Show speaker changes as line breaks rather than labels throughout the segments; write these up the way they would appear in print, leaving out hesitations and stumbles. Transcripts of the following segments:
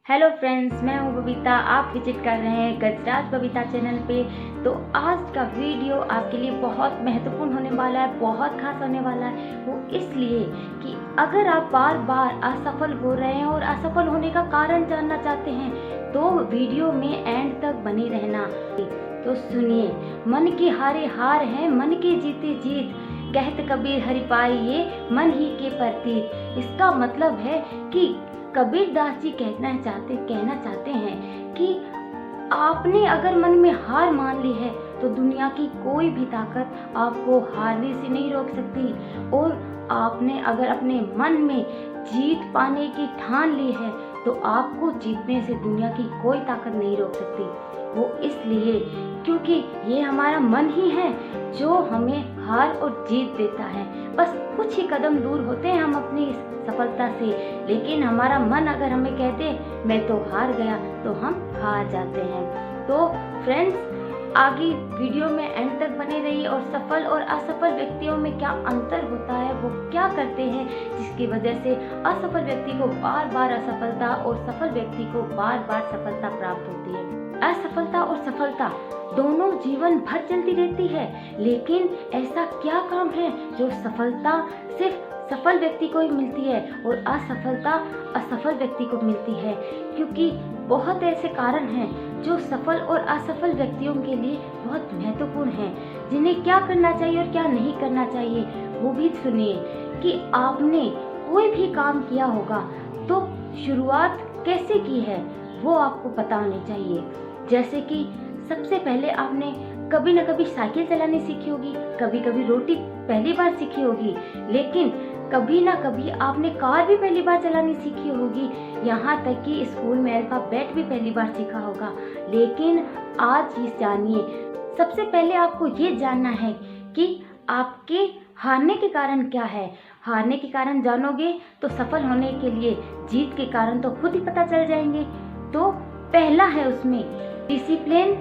Hello friends, मैं हूँ बबीता। आप विजिट कर रहे हैं गजराज बबीता चैनल पे। तो आज का वीडियो आपके लिए बहुत महत्वपूर्ण होने वाला है, बहुत खास होने वाला है। वो इसलिए कि अगर आप बार बार असफल हो रहे हैं और असफल होने का कारण जानना चाहते हैं तो वीडियो में एंड तक बने रहना। तो सुनिए, मन की हारे हार है, मन के जीते जीत, कहत कबीर हरि पाइये मन ही के प्रतीत। इसका मतलब है कि कबीर दास जी कहना चाहते हैं कि आपने अगर मन में हार मान ली है तो दुनिया की कोई भी ताकत आपको हारने से नहीं रोक सकती। और आपने अगर अपने मन में जीत पाने की ठान ली है तो आपको जीतने से दुनिया की कोई ताकत नहीं रोक सकती। वो इसलिए क्योंकि ये हमारा मन ही है जो हमें हार और जीत देता है। बस कुछ ही कदम दूर होते हैं हम अपनी सफलता से, लेकिन हमारा मन अगर हमें कहते मैं तो हार गया तो हम हार जाते हैं। तो फ्रेंड्स, आगे वीडियो में एंड तक बने रहिए और सफल और असफल व्यक्तियों में क्या अंतर होता है, वो क्या करते हैं जिसकी वजह से असफल व्यक्ति को बार बार असफलता और सफल व्यक्ति को बार बार सफलता प्राप्त होती है। असफलता और सफलता दोनों जीवन भर चलती रहती है, लेकिन ऐसा क्या काम है जो सफलता सिर्फ सफल व्यक्ति को ही मिलती है और असफलता असफल व्यक्ति को मिलती है? क्योंकि बहुत ऐसे कारण हैं जो सफल और असफल व्यक्तियों के लिए बहुत महत्वपूर्ण हैं, जिन्हें क्या करना चाहिए और क्या नहीं करना चाहिए वो भी सुनिए। कि आपने कोई भी काम किया होगा तो शुरुआत कैसे की है वो आपको पता होनी चाहिए। जैसे कि सबसे पहले आपने कभी न कभी साइकिल चलानी सीखी होगी, कभी कभी रोटी पहली बार सीखी होगी, लेकिन कभी ना कभी आपने कार भी पहली बार चलानी सीखी होगी, यहाँ तक कि स्कूल में अल्फाबेट भी पहली बार सीखा होगा। लेकिन आज ये जानिए, सबसे पहले आपको ये जानना है कि आपके हारने के कारण क्या है। हारने के कारण जानोगे तो सफल होने के लिए जीत के कारण तो खुद ही पता चल जाएंगे। तो पहला है उसमें डिसिप्लिन।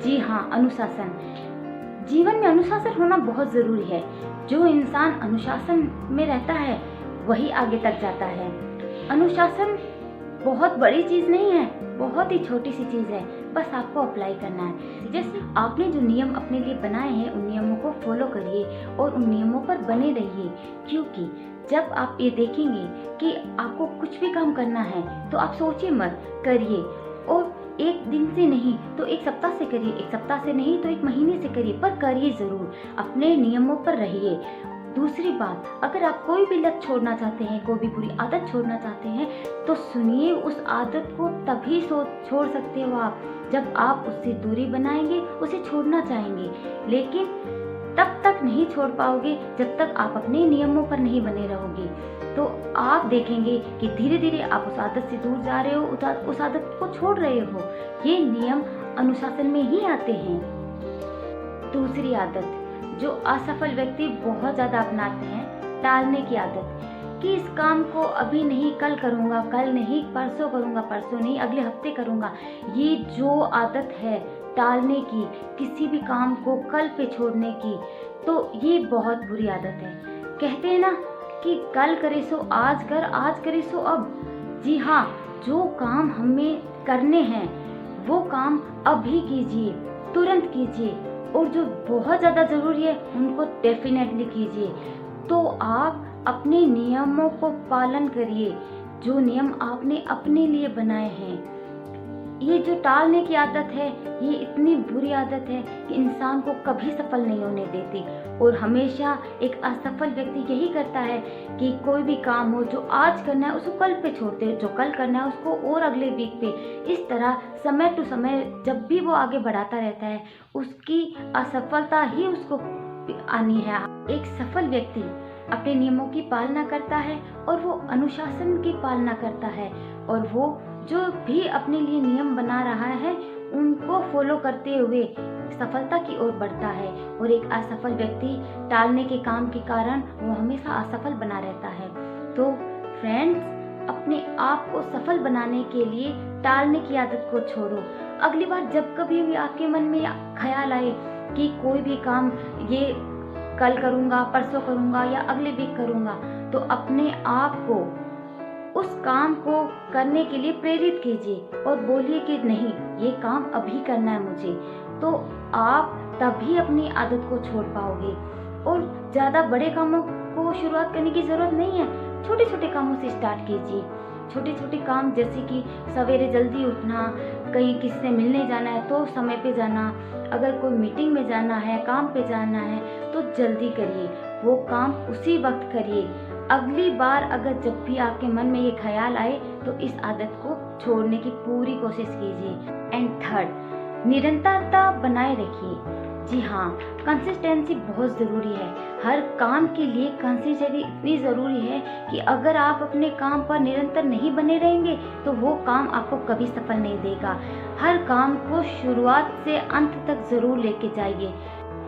जी हाँ, अनुशासन। जीवन में अनुशासन होना बहुत जरूरी है। जो इंसान अनुशासन में रहता है वही आगे तक जाता है। अनुशासन बहुत बड़ी चीज नहीं है, बहुत ही छोटी सी चीज है, बस आपको अप्लाई करना है। जैसे आपने जो नियम अपने लिए बनाए हैं उन नियमों को फॉलो करिए और उन नियमों पर बने रहिए। क्योंकि जब आप ये देखेंगे कि आपको कुछ भी काम करना है तो आप सोचिए मत, करिए। और एक दिन से नहीं तो एक सप्ताह से करिए, एक सप्ताह से नहीं तो एक महीने से करिए, पर करिए जरूर। अपने नियमों पर रहिए। दूसरी बात, अगर आप कोई भी लत छोड़ना चाहते हैं, कोई भी बुरी आदत छोड़ना चाहते हैं तो सुनिए, उस आदत को तभी छोड़ सकते हो आप जब आप उससे दूरी बनाएंगे, उसे छोड़ना चाहेंगे। लेकिन तब तक नहीं छोड़ पाओगे जब तक आप अपने नियमों पर नहीं बने रहोगे। तो आप देखेंगे कि धीरे धीरे आप उस आदत से दूर जा रहे हो, उस आदत को छोड़ रहे हो। ये नियम अनुशासन में ही आते हैं। दूसरी आदत जो असफल व्यक्ति बहुत ज्यादा अपनाते हैं, टालने की आदत। कि इस काम को अभी नहीं, कल करूँगा, कल नहीं, परसों करूँगा, परसों नहीं, अगले हफ्ते करूँगा। ये जो आदत है टालने की, किसी भी काम को कल पे छोड़ने की, तो ये बहुत बुरी आदत है। कहते हैं ना कि कल करे सो आज कर, आज करे सो अब। जी हाँ, जो काम हमें करने हैं वो काम अभी कीजिए, तुरंत कीजिए, और जो बहुत ज़्यादा ज़रूरी है उनको डेफिनेटली कीजिए। तो आप अपने नियमों को पालन करिए, जो नियम आपने अपने लिए बनाए हैं। ये जो टालने की आदत है ये इतनी बुरी आदत है कि इंसान को कभी सफल नहीं होने देती। और हमेशा एक असफल व्यक्ति यही करता है कि कोई भी काम हो जो आज करना है उसको कल पे छोड़ते हैं, जो कल करना है उसको और अगले वीक पे। इस तरह समय टू समय जब भी वो आगे बढ़ाता रहता है उसकी असफलता ही उसको आनी है। एक सफल व्यक्ति अपने नियमों की पालना करता है और वो अनुशासन की पालना करता है, और वो जो भी अपने लिए नियम बना रहा है उनको फॉलो करते हुए सफलता की ओर बढ़ता है। और एक असफल व्यक्ति टालने के काम के कारण वो हमेशा असफल बना रहता है। तो फ्रेंड्स, अपने आप को सफल बनाने के लिए टालने की आदत को छोड़ो। अगली बार जब कभी भी आपके मन में ख्याल आए कि कोई भी काम ये कल करूँगा, परसों करूँगा या अगले वीक करूँगा, तो अपने आप को उस काम को करने के लिए प्रेरित कीजिए और बोलिए कि नहीं, ये काम अभी करना है मुझे। तो आप तभी अपनी आदत को छोड़ पाओगे। और ज़्यादा बड़े कामों को शुरुआत करने की ज़रूरत नहीं है, छोटे छोटे कामों से स्टार्ट कीजिए। छोटे छोटे काम जैसे कि सवेरे जल्दी उठना, कहीं किसी से मिलने जाना है तो समय पे जाना, अगर कोई मीटिंग में जाना है, काम पे जाना है तो जल्दी करिए, वो काम उसी वक्त करिए। अगली बार अगर जब भी आपके मन में ये ख्याल आए तो इस आदत को छोड़ने की पूरी कोशिश कीजिए। एंड थर्ड, निरंतरता बनाए रखिए। जी हाँ, कंसिस्टेंसी बहुत ज़रूरी है। हर काम के लिए कंसिस्टेंसी इतनी ज़रूरी है कि अगर आप अपने काम पर निरंतर नहीं बने रहेंगे तो वो काम आपको कभी सफल नहीं देगा। हर काम को शुरुआत से अंत तक ज़रूर लेके जाइए।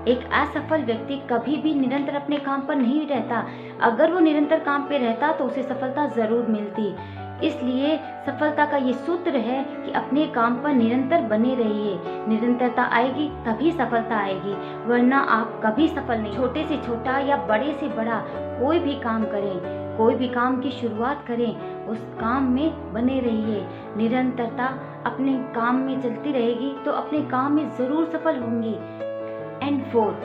एक असफल व्यक्ति कभी भी निरंतर अपने काम पर नहीं रहता। अगर वो निरंतर काम पे रहता तो उसे सफलता ज़रूर मिलती। इसलिए सफलता का ये सूत्र है कि अपने काम पर निरंतर बने रहिए। निरंतरता आएगी तभी सफलता आएगी, वरना आप कभी सफल नहीं। छोटे से छोटा या बड़े से बड़ा कोई भी काम करें, कोई भी काम की शुरुआत करें, उस काम में बने रहिए। निरंतरता अपने काम में चलती रहेगी तो अपने काम में ज़रूर सफल होंगे। एंड फोर्थ,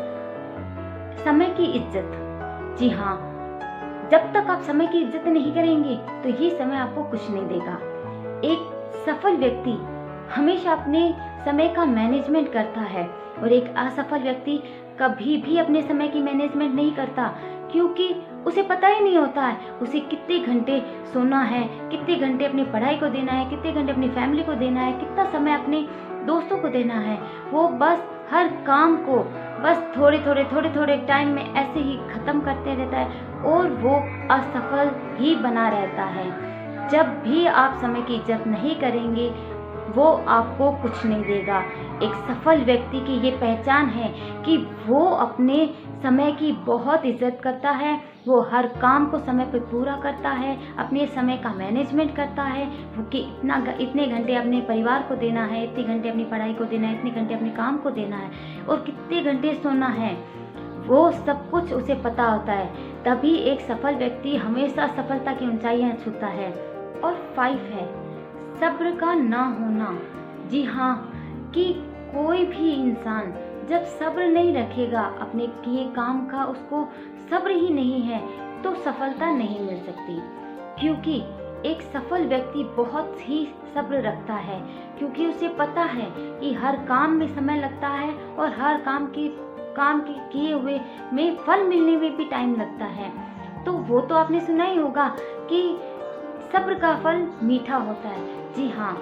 समय की इज्जत। जी हाँ, जब तक आप समय की इज्जत नहीं करेंगे तो ये समय आपको कुछ नहीं देगा। एक सफल व्यक्ति हमेशा अपने समय का मैनेजमेंट करता है और एक असफल व्यक्ति कभी भी अपने समय की मैनेजमेंट नहीं करता, क्योंकि उसे पता ही नहीं होता है उसे कितने घंटे सोना है, कितने घंटे अपनी पढ़ाई को देना है, कितने घंटे अपनी फैमिली को देना है, कितना समय अपने दोस्तों को देना है। वो बस हर काम को बस थोड़े थोड़े टाइम में ऐसे ही ख़त्म करते रहता है और वो असफल ही बना रहता है। जब भी आप समय की इज्जत नहीं करेंगे वो आपको कुछ नहीं देगा। एक सफल व्यक्ति की ये पहचान है कि वो अपने समय की बहुत इज्जत करता है, वो हर काम को समय पर पूरा करता है, अपने समय का मैनेजमेंट करता है कि इतने घंटे अपने परिवार को देना है, इतने घंटे अपनी पढ़ाई को देना है, इतने घंटे अपने काम को देना है और कितने घंटे सोना है, वो सब कुछ उसे पता होता है। तभी एक सफल व्यक्ति हमेशा सफलता की ऊंचाइयां छूता है। और 5 है सब्र का ना होना। जी हाँ, कि कोई भी इंसान जब सब्र नहीं रखेगा अपने किए काम का, उसको सब्र ही नहीं है तो सफलता नहीं मिल सकती। क्योंकि एक सफल व्यक्ति बहुत ही सब्र रखता है, क्योंकि उसे पता है कि हर काम में समय लगता है और हर काम के किए हुए में फल मिलने में भी टाइम लगता है। तो वो तो आपने सुना ही होगा कि सब्र का फल मीठा होता है। जी हाँ,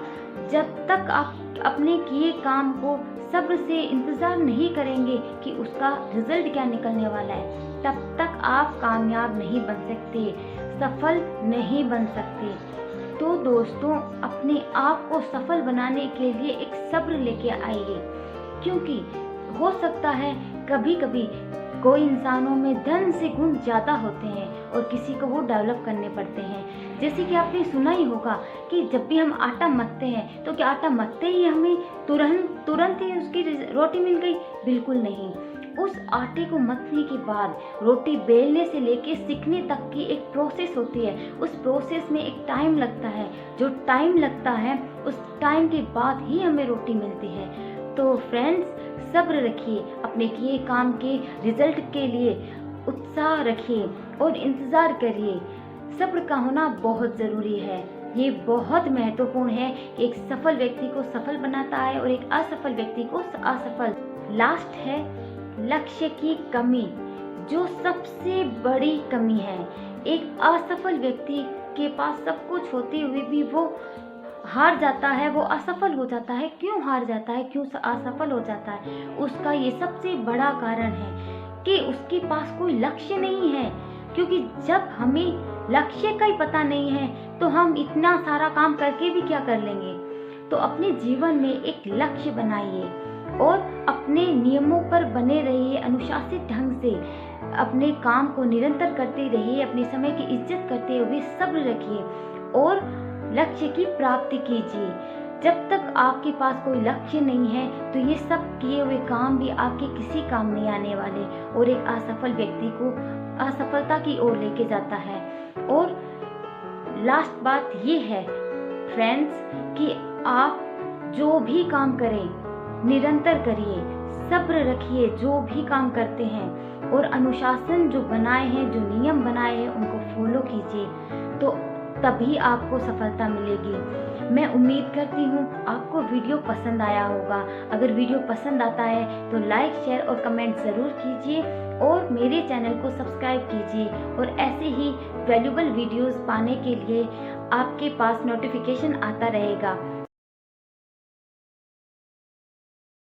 जब तक आप अपने किए काम को सब्र से इंतज़ार नहीं करेंगे कि उसका रिजल्ट क्या निकलने वाला है, तब तक आप कामयाब नहीं बन सकते, सफल नहीं बन सकते। तो दोस्तों, अपने आप को सफल बनाने के लिए एक सब्र लेके आइए, क्योंकि हो सकता है कभी कभी कोई इंसानों में धन से गुण ज़्यादा होते हैं और किसी को वो डेवलप करने पड़ते हैं। जैसे कि आपने सुना ही होगा कि जब भी हम आटा मथते हैं तो क्या आटा मथते ही हमें तुरंत ही उसकी रोटी मिल गई? बिल्कुल नहीं। उस आटे को मथने के बाद रोटी बेलने से लेके सिकने तक की एक प्रोसेस होती है। उस प्रोसेस में एक टाइम लगता है, जो टाइम लगता है उस टाइम के बाद ही हमें रोटी मिलती है। तो फ्रेंड्स, सब्र रखिए, अपने किए काम के रिजल्ट के लिए उत्साह रखिए और इंतज़ार करिए। सब्र का होना बहुत ज़रूरी है। ये बहुत महत्वपूर्ण है कि एक सफल व्यक्ति को सफल बनाता है और एक असफल व्यक्ति को असफल। लास्ट है लक्ष्य की कमी, जो सबसे बड़ी कमी है। एक असफल व्यक्ति के पास सब कुछ होते हुए भी वो हार जाता है, वो असफल हो जाता है। क्यों हार जाता है, क्यों असफल हो जाता है? उसका ये सबसे बड़ा कारण है कि उसके पास कोई लक्ष्य नहीं है। क्योंकि जब हमें लक्ष्य का ही पता नहीं है तो हम इतना सारा काम करके भी क्या कर लेंगे। तो अपने जीवन में एक लक्ष्य बनाइए और अपने नियमों पर बने रहिए, अनुशासित ढंग से अपने काम को निरंतर करते रहिए, अपने समय की इज्जत करते हुए सब्र रखिए और लक्ष्य की प्राप्ति कीजिए। जब तक आपके पास कोई लक्ष्य नहीं है तो ये सब किए हुए काम भी आपके किसी काम नहीं आने वाले और एक असफल व्यक्ति को असफलता की ओर लेके जाता है। और लास्ट बात ये है फ्रेंड्स कि आप जो भी काम करें निरंतर करिए, सब्र रखिए जो भी काम करते हैं, और अनुशासन जो बनाए हैं, जो नियम बनाए हैं उनको फॉलो कीजिए, तो तभी आपको सफलता मिलेगी। मैं उम्मीद करती हूँ आपको वीडियो पसंद आया होगा। अगर वीडियो पसंद आता है तो लाइक, शेयर और कमेंट ज़रूर कीजिए और मेरे चैनल को सब्सक्राइब कीजिए, और ऐसे ही वैल्यूबल वीडियोस पाने के लिए आपके पास नोटिफिकेशन आता रहेगा।